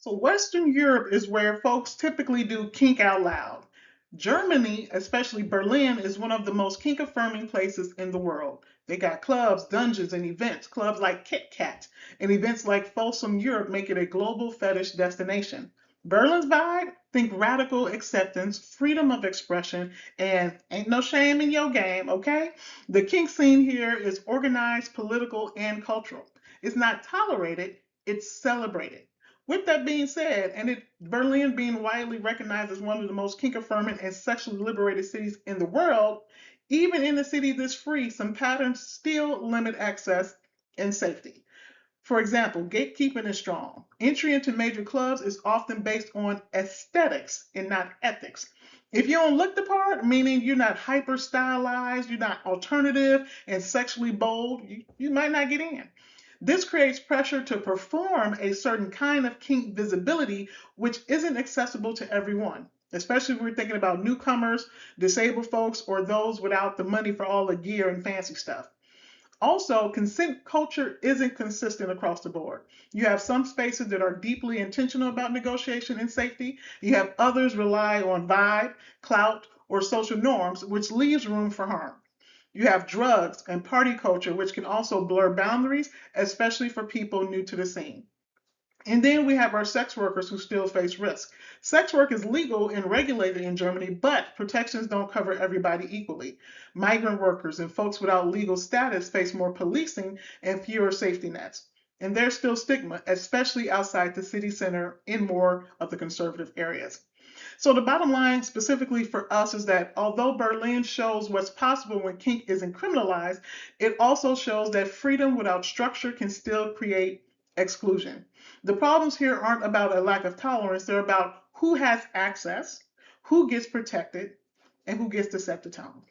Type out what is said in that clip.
So Western Europe is where folks typically do kink out loud. Germany, especially Berlin, is one of the most kink affirming places in the world. They got clubs, dungeons, and events. Clubs like Kit Kat and events like Folsom Europe make it a global fetish destination. Berlin's vibe, think radical acceptance, freedom of expression, and ain't no shame in your game, okay? The kink scene here is organized, political, and cultural. It's not tolerated, it's celebrated. With that being said, Berlin being widely recognized as one of the most kink affirming and sexually liberated cities in the world, even in a city this free, some patterns still limit access and safety. For example, gatekeeping is strong. Entry into major clubs is often based on aesthetics and not ethics. If you don't look the part, meaning you're not hyper stylized, you're not alternative and sexually bold, you might not get in. This creates pressure to perform a certain kind of kink visibility, which isn't accessible to everyone, especially if we're thinking about newcomers, disabled folks, or those without the money for all the gear and fancy stuff. Also, consent culture isn't consistent across the board. You have some spaces that are deeply intentional about negotiation and safety. You have others rely on vibe, clout, or social norms, which leaves room for harm. You have drugs and party culture, which can also blur boundaries, especially for people new to the scene. And then we have our sex workers who still face risk. Sex work is legal and regulated in Germany, but protections don't cover everybody equally. Migrant workers and folks without legal status face more policing and fewer safety nets. And there's still stigma, especially outside the city center in more of the conservative areas. So the bottom line specifically for us is that although Berlin shows what's possible when kink isn't criminalized, it also shows that freedom without structure can still create exclusion. The problems here aren't about a lack of tolerance, they're about who has access, who gets protected, and who gets to set the tone.